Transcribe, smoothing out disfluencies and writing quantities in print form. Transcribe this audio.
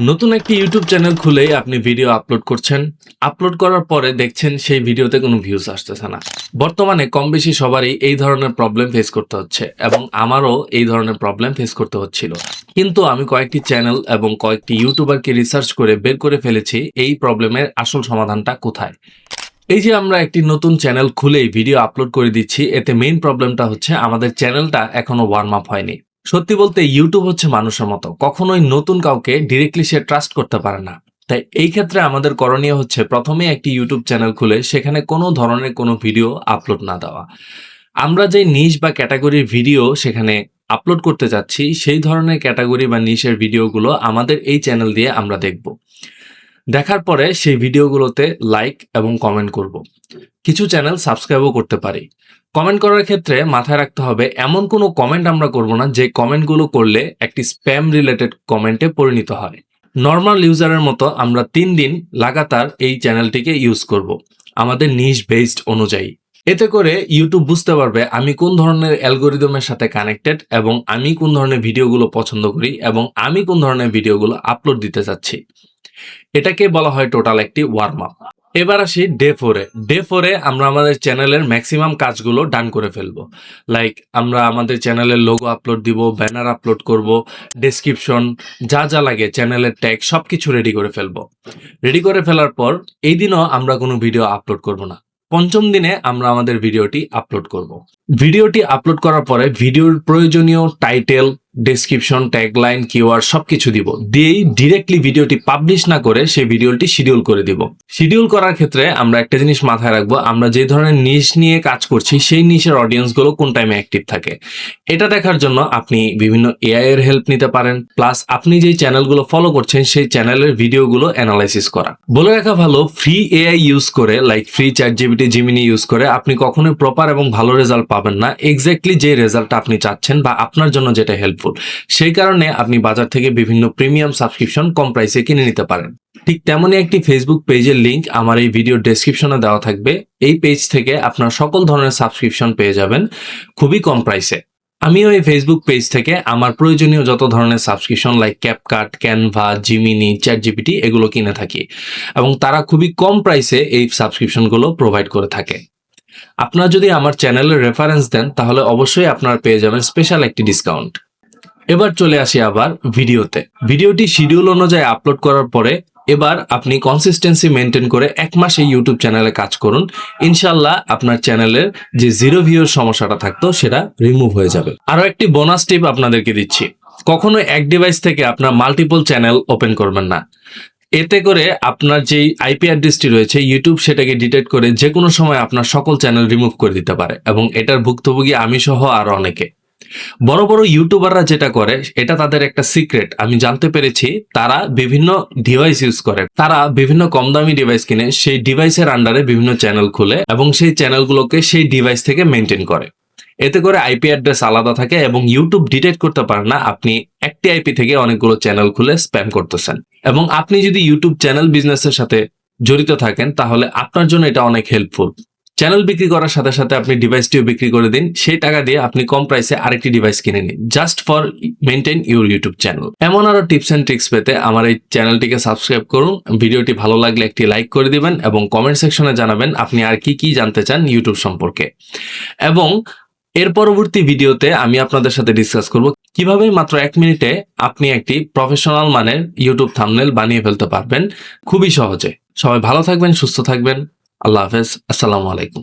নতুন একটি YouTube channel খুলেই আপনি ভিডিও আপলোড করছেন। আপলোড করার পরে দেখছেন সেই ভিডিওতে কোনো ভিউজ আসতেছে না। বর্তমানে কম বেশি সবারই এই ধরনের প্রবলেম ফেস করতে হচ্ছে এবং আমারও এই ধরনের প্রবলেম ফেস করতে হচ্ছিল। কিন্তু আমি কয়েকটি চ্যানেল এবং কয়েকটি ইউটিউবারকে রিসার্চ করে বের করে ফেলেছি এই প্রবলেমের আসল সমাধানটা কোথায়। এই যে আমরা একটি নতুন চ্যানেল খুলেই ভিডিও আপলোড করে দিচ্ছি, এতে মেইন প্রবলেমটা হচ্ছে আমাদের চ্যানেলটা এখনো ওয়ার্ম আপ হয়নি। সত্যি বলতে ইউটিউব হচ্ছে মানুষের মতো, কখনোই নতুন কাউকে ডিরেক্টলি সে ট্রাস্ট করতে পারে না। তাই এই ক্ষেত্রে আমাদের করণীয় হচ্ছে প্রথমে একটি ইউটিউব চ্যানেল খুলে সেখানে কোনো ধরনের কোনো ভিডিও আপলোড না দেওয়া। আমরা যে নিশ বা ক্যাটাগরির ভিডিও সেখানে আপলোড করতে যাচ্ছি, সেই ধরনের ক্যাটাগরি বা নিশের ভিডিওগুলো আমাদের এই চ্যানেল দিয়ে আমরা দেখব। দেখার পরে সেই ভিডিওগুলোতে লাইক এবং কমেন্ট করব। কিছু চ্যানেল সাবস্ক্রাইবও করতে পারি। কমেন্ট করার ক্ষেত্রে মাথায় রাখতে হবে এমন কোনো কমেন্ট আমরা করব না যে কমেন্টগুলো করলে একটি স্প্যাম রিলেটেড কমেন্টে পরিণত হয়। নর্মাল ইউজারের মতো আমরা 3 দিন লাগাতার এই চ্যানেলটিকে ইউজ করব আমাদের নিশ বেসড অনুযায়ী। এতে করে ইউটিউব বুঝতে পারবে আমি কোন ধরনের অ্যালগোরিদমের সাথে কানেক্টেড এবং আমি কোন ধরনের ভিডিওগুলো পছন্দ করি এবং আমি কোন ধরনের ভিডিওগুলো আপলোড দিতে চাচ্ছি। এটাকে বলা হয় টোটাল একটি ওয়ার্ম আপ। এবার আসি ডে 4-এ আমরা আমাদের চ্যানেলের ম্যাক্সিমাম কাজগুলো ডান করে ফেলবো। লাইক আমরা আমাদের চ্যানেলের লোগো আপলোড দিব, ব্যানার আপলোড করব, ডেসক্রিপশন যা যা লাগে, চ্যানেলের ট্যাগ সবকিছু রেডি করে ফেলবো। রেডি করে ফেলার পর এই দিনও আমরা কোনো ভিডিও আপলোড করব না। পঞ্চম দিনে আমরা আমাদের ভিডিওটি আপলোড করব। ভিডিওটি আপলোড করার পরে ভিডিওর প্রয়োজনীয় টাইটেল, ডেসক্রিপশন, ট্যাগলাইন, কিওয়ার্ড সবকিছু দিব। দিয়েই ডিরেক্টলি ভিডিওটি পাবলিশ না করে সেই ভিডিওটি শিডিউল করে দিব। শিডিউল করার ক্ষেত্রে আমরা একটা জিনিস মাথায় রাখবো, আমরা যে ধরনের নিশ নিয়ে কাজ করছি সেই নিশের অডিয়েন্সগুলো কোন টাইমে অ্যাক্টিভ থাকে। এটা দেখার জন্য আপনি বিভিন্ন এআই এর হেল্প নিতে পারেন, প্লাস আপনি যে চ্যানেলগুলো ফলো করছেন সেই চ্যানেলের ভিডিওগুলো অ্যানালাইসিস করা। বলে রাখা ভালো, ফ্রি এআই ইউজ করে like free ChatGPT, Gemini use করে আপনি কখনোই প্রপার এবং ভালো রেজাল্ট পাবেন না। এক্স্যাক্টলি যে রেজাল্টটা আপনি চাচ্ছেন বা আপনার জন্য যেটা হেল্পফুল, সেই কারণে আপনি বাজার থেকে বিভিন্ন প্রিমিয়াম সাবস্ক্রিপশন কম প্রাইসে কিনে নিতে পারেন। ঠিক তেমনই একটি ফেসবুক পেজের লিংক আমার এই ভিডিও ডেসক্রিপশনে দেওয়া থাকবে। এই পেজ থেকে আপনার সকল ধরনের সাবস্ক্রিপশন পেয়ে যাবেন খুবই কম প্রাইসে। আমিও এই ফেসবুক পেজ থেকে আমার প্রয়োজনীয় যত ধরনের subscription like CapCut, Canva, Gemini, ChatGPT এগুলো কিনে থাকি এবং তারা খুবই কম প্রাইসে এই সাবস্ক্রিপশনগুলো প্রোভাইড করে থাকে। আপনারা যদি আমার চ্যানেলের রেফারেন্স দেন তাহলে অবশ্যই আপনারা পেয়ে যাবেন স্পেশাল একটি ডিসকাউন্ট। এবার চলে আসি আবার ভিডিওতে। ভিডিওটি শিডিউল অনুযায়ী আপলোড করার পরে এবার আপনি কনসিস্টেন্সি মেনটেন করে 1 মাস এই ইউটিউব চ্যানেলে কাজ করুন। ইনশাল্লাহ আপনার চ্যানেলের যে জিরো ভিউর সমস্যাটা থাকতো সেটা রিমুভ হয়ে যাবে। আরো একটি বোনাস টিপ আপনাদেরকে দিচ্ছি, কখনো এক ডিভাইস থেকে আপনার মাল্টিপল চ্যানেল ওপেন করবেন না। এতে করে আপনার যেই আইপি অ্যাড্রেসটি রয়েছে ইউটিউব সেটাকে ডিটেক্ট করে যে কোনো সময় আপনার সকল চ্যানেল রিমুভ করে দিতে পারে এবং এটার ভুক্তভোগী আমি সহ আরো অনেকে। বড় বড় ইউটিউবাররা যেটা করে এটা তাদের একটা সিক্রেট, আমি জানতে পেরেছি। তারা বিভিন্ন ডিভাইস ইউজ করে, তারা বিভিন্ন কম দামি ডিভাইস কিনে সেই ডিভাইসের আন্ডারে বিভিন্ন চ্যানেল খুলে এবং সেই চ্যানেলগুলোকে সেই ডিভাইস থেকে মেনটেন করে। এতে করে আইপি অ্যাড্রেস আলাদা থাকে এবং ইউটিউব ডিটেক্ট করতে পারে না আপনি একটি আইপি থেকে অনেকগুলো চ্যানেল খুলে স্প্যাম করতেছেন। এবং আপনি যদি ইউটিউব চ্যানেল বিজনেসের সাথে জড়িত থাকেন তাহলে আপনার জন্য এটা অনেক হেল্পফুল। চ্যানেল বিক্রি করার সাথে সাথে আপনি ডিভাইসটিও বিক্রি করে দিন, সেই টাকা দিয়ে আপনি কম প্রাইসে আরেকটি ডিভাইস কিনে নিন, just for maintain your YouTube channel. এমন আরো টিপস এন্ড ট্রিক্স পেতে আমার এই চ্যানেলটিকে সাবস্ক্রাইব করুন। ভিডিওটি ভালো লাগলে একটি লাইক করে দিবেন এবং কমেন্ট সেকশনে জানাবেন আপনি আর কি কি জানতে চান ইউটিউব সম্পর্কে। এবং এর পরবর্তী ভিডিওতে আমি আপনাদের সাথে ডিসকাস করব কিভাবে মাত্র 1 মিনিটে আপনি একটি প্রফেশনাল মানের ইউটিউব থাম্বনেল বানিয়ে ফেলতে পারবেন খুবই সহজে। সবাই ভালো থাকবেন, সুস্থ থাকবেন। আল্লাহ হাফেজ, আসসালামু আলাইকুম।